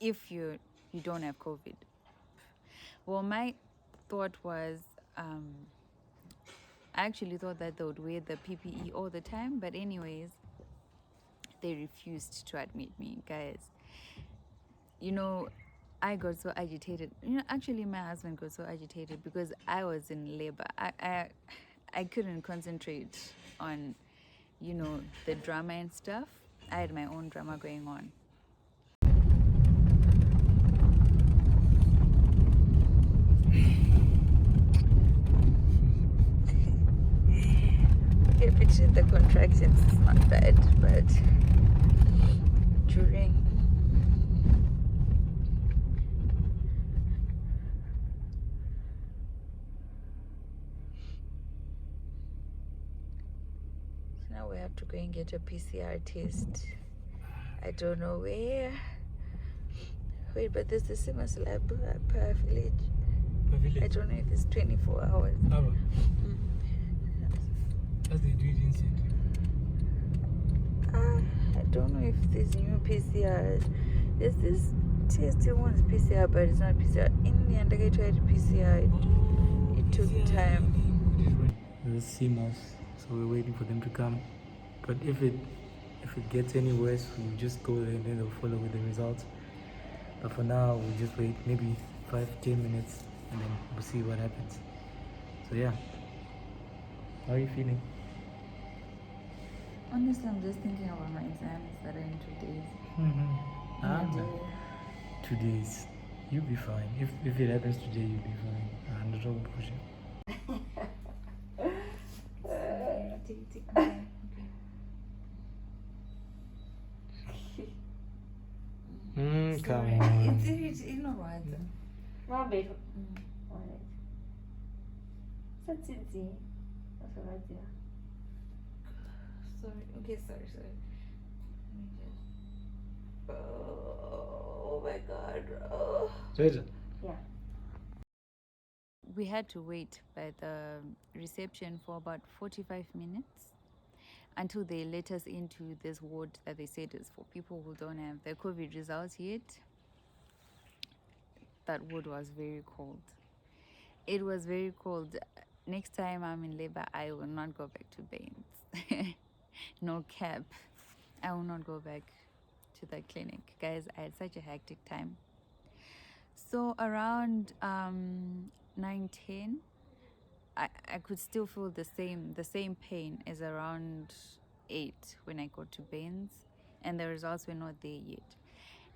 if you don't have COVID. Well, my thought was, I actually thought that they would wear the PPE all the time, but anyways, they refused to admit me, guys. I got so agitated. Actually, my husband got so agitated because I was in labor. I couldn't concentrate on, the drama and stuff. I had my own drama going on. Okay, between the contractions, it's not bad, but during. Now we have to go and get a PCR test. I don't know where. Wait, but there's the Simas lab per village. I don't know if it's 24 hours. As they do it instantly. I don't know if this new PCR. There's this test that wants PCR, but it's not PCR. In the end, I tried PCR. It took time. The CMOS, so we're waiting for them to come. But if it gets any worse, we'll just go there and then they'll follow with the results. But for now, we'll just wait maybe 5-10 minutes and then we'll see what happens. So yeah, how are you feeling? Honestly, I'm just thinking about my exams that are in 2 days. 2 days. You'll be fine. If it happens today, you'll be fine. I'm not going to push it. Come on. It's you know what? Robert. Alright. That's it. That's what I do. Sorry. Okay, sorry. Let me just. Oh my God. Oh. Yeah. We had to wait by the reception for about 45 minutes until they let us into this ward that they said is for people who don't have their COVID results yet. That ward was very cold. It was very cold. Next time I'm in labor, I will not go back to Baines. No cap. I will not go back to that clinic. Guys, I had such a hectic time. So around 9:10, I could still feel the same pain as around 8 when I got to Baines, and the results were not there yet.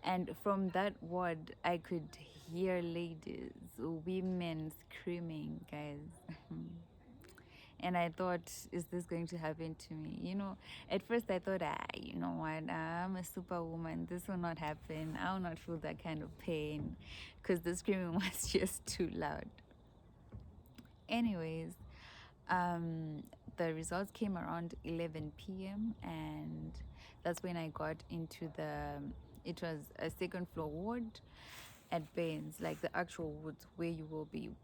And from that ward, I could hear ladies, women screaming, guys. And I thought, is this going to happen to me? At first I thought, you know what, I'm a superwoman. This will not happen. I will not feel that kind of pain because the screaming was just too loud. Anyways, the results came around 11 p.m. and that's when I got into it was a second floor ward at Baines, like the actual ward where you will be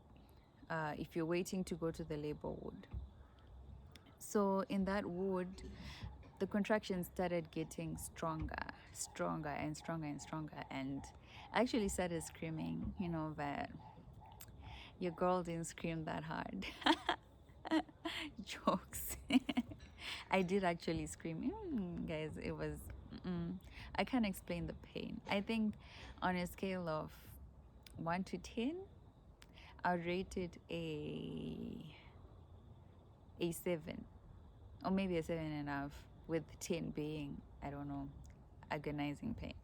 if you're waiting to go to the labor ward. So in that ward, the contractions started getting stronger and I actually started screaming, but your girl didn't scream that hard. Jokes. I did actually scream. Guys, it was I can't explain the pain. I think on a scale of 1 to 10, I would rate it a 7 or maybe a 7.5, with 10 being, I don't know, agonizing pain.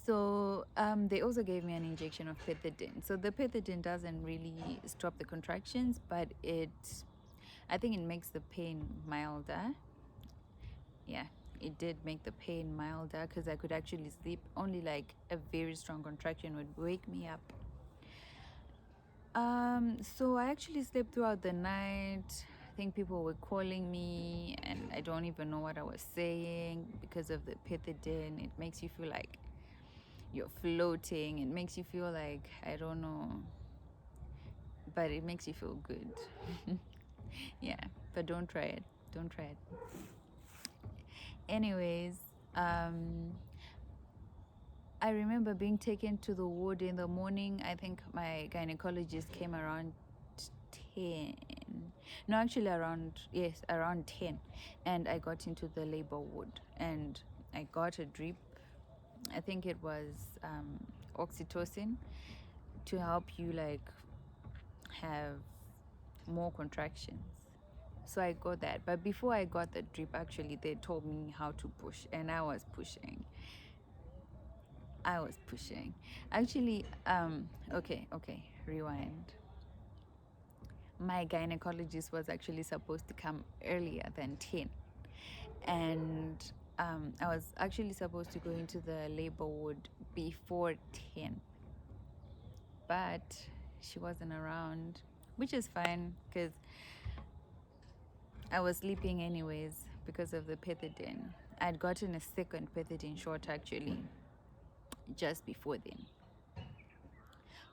So they also gave me an injection of pethidine. So the pethidine doesn't really stop the contractions, but I think it makes the pain milder. Yeah, it did make the pain milder because I could actually sleep. Only like a very strong contraction would wake me up. So I actually slept throughout the night. I think people were calling me and I don't even know what I was saying because of the pethidine. It makes you feel like you're floating. It makes you feel like, I don't know, but it makes you feel good. Yeah, but don't try it. Anyways, I remember being taken to the ward in the morning. I think my gynecologist came around 10. No, actually around 10. And I got into the labor ward and I got a drip. I think it was oxytocin to help you like have more contractions. So I got that. But before I got the drip, actually, they told me how to push, and I was pushing. Actually, okay, rewind. My gynecologist was actually supposed to come earlier than 10. And I was actually supposed to go into the labor ward before 10. But she wasn't around, which is fine because I was sleeping anyways because of the pethidine. I'd gotten a second pethidine shot actually just before then.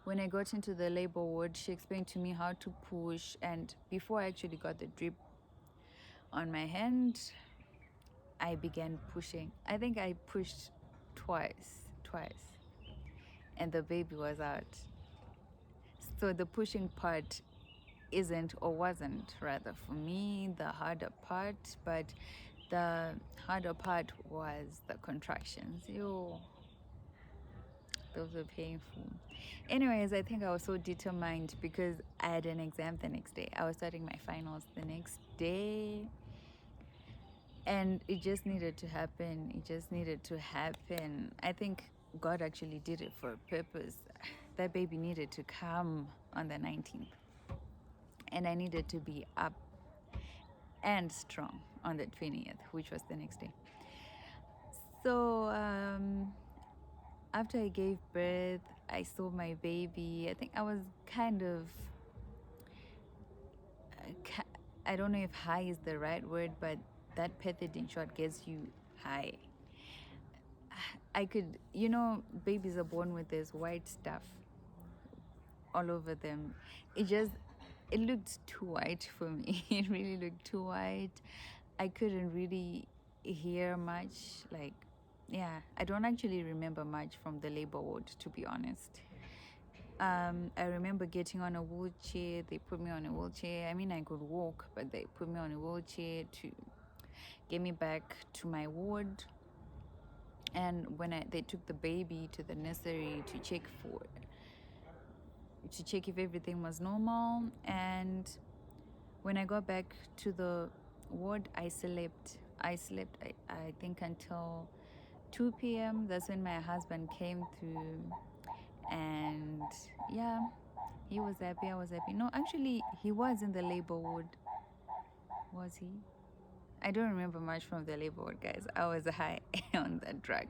When I got into the labor ward, she explained to me how to push, and before I actually got the drip on my hand, I began pushing. I think I pushed twice, and the baby was out. So the pushing part isn't or wasn't rather for me the harder part, but the harder part was the contractions. Those were painful. Anyways, I think I was so determined because I had an exam the next day. I was starting my finals the next day. And it just needed to happen. I think God actually did it for a purpose. That baby needed to come on the 19th. And I needed to be up and strong on the 20th, which was the next day. So after I gave birth, I saw my baby. I think I was kind of, I don't know if high is the right word, but that pethidine shot gets you high. I could, babies are born with this white stuff all over them. It looked too white for me. It really looked too white. I couldn't really hear much. I don't actually remember much from the labor ward, to be honest. I remember getting on a wheelchair. They put me on a wheelchair. I mean, I could walk, but they put me on a wheelchair to get me back to my ward. And when they took the baby to the nursery to check if everything was normal, and when I got back to the ward, I slept. I think until 2 p.m. That's when my husband came through, and yeah, he was happy. I was happy. No, actually, he was in the labor ward. Was he? I don't remember much from the labor ward, guys. I was high on that drug.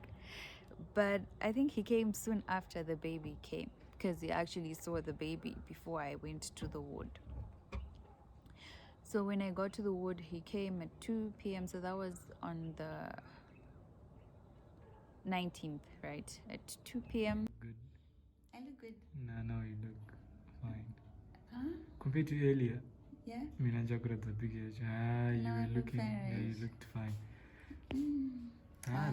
But I think he came soon after the baby came because he actually saw the baby before I went to the ward. So when I got to the ward, he came at 2 p.m. So that was on the 19th, right? At 2 p.m. Good. I look good. No, you look fine. Huh? Compared to earlier. Yeah? I mean, I just got the big age. You Now I were look looking, fine, yeah, you right? looked fine.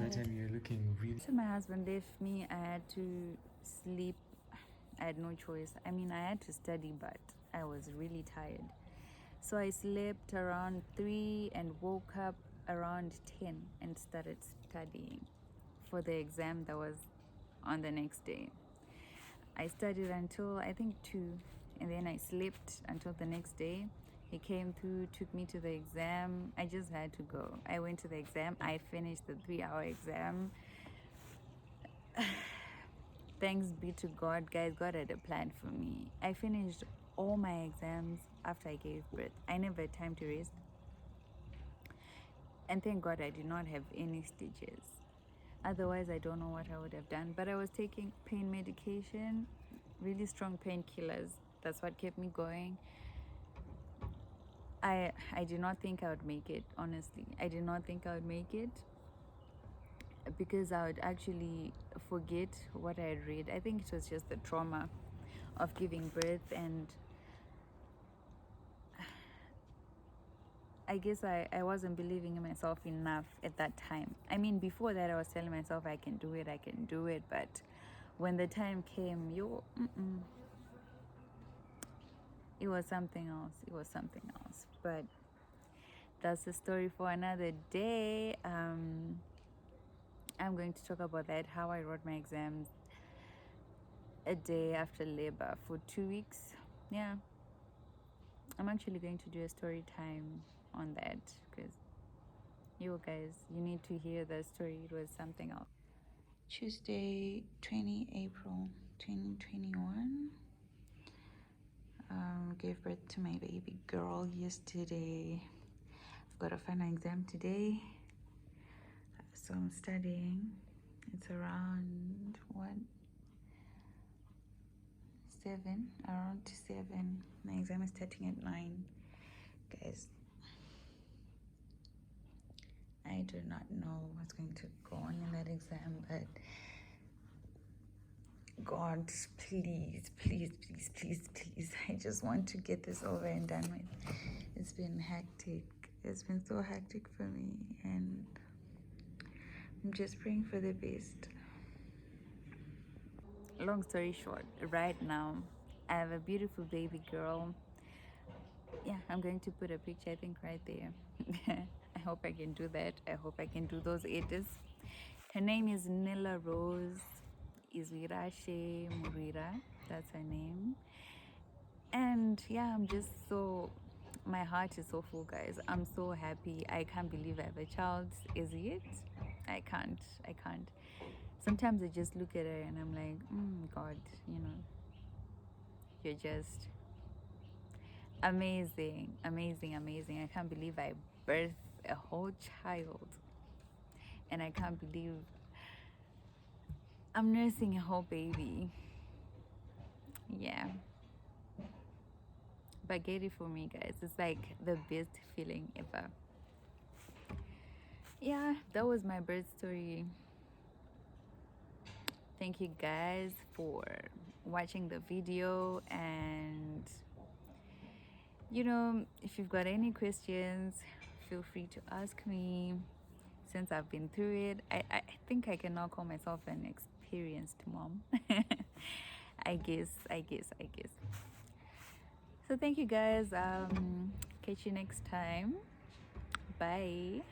That time you were looking really. So my husband left me. I had to sleep. I had no choice. I mean, I had to study, but I was really tired. So I slept around 3 and woke up around 10 and started studying for the exam that was on the next day. I studied until I think 2, and then I slept until the next day. He came through, took me to the exam. I just had to go. I went to the exam. I finished the 3-hour exam. Thanks be to God, guys. God had a plan for me. I finished all my exams after I gave birth. I never had time to rest. And thank God I did not have any stitches. Otherwise, I don't know what I would have done. But I was taking pain medication, really strong painkillers. That's what kept me going. I did not think I would make it, honestly. I did not think I would make it because I would actually forget what I had read. I think it was just the trauma of giving birth, and I guess I wasn't believing in myself enough at that time. I mean, before that, I was telling myself I can do it. But when the time came, it was something else. But that's a story for another day. I'm going to talk about that, how I wrote my exams a day after labor for 2 weeks. Yeah. I'm actually going to do a story time on that because you guys, you need to hear the story. It was something else. Tuesday, 20 April 2021. Gave birth to my baby girl yesterday. I've got a final exam today. So I'm studying. It's around what? 7, around 7. My exam is starting at 9. Guys, I do not know what's going to go on in that exam, but God, please, please, please, please, please. I just want to get this over and done with. It's been hectic. It's been so hectic for me, and I'm just praying for the best. Long story short, right now, I have a beautiful baby girl. Yeah, I'm going to put a picture, I think, right there. I hope I can do that. I hope I can do those edits. Her name is Nella-Rose Izwirashe Murira. That's her name. And yeah, I'm just so, my heart is so full, guys. I'm so happy. I can't believe I have a child. Is it? I can't. Sometimes I just look at her and I'm like, God, you're just amazing. I can't believe I birthed a whole child. And I can't believe I'm nursing a whole baby. Yeah. But get it for me, guys. It's like the best feeling ever. Yeah, that was my birth story. Thank you guys for watching the video, and if you've got any questions, feel free to ask me. Since I've been through it, I think I can now call myself an experienced mom. I guess. So thank you guys. Catch you next time. Bye.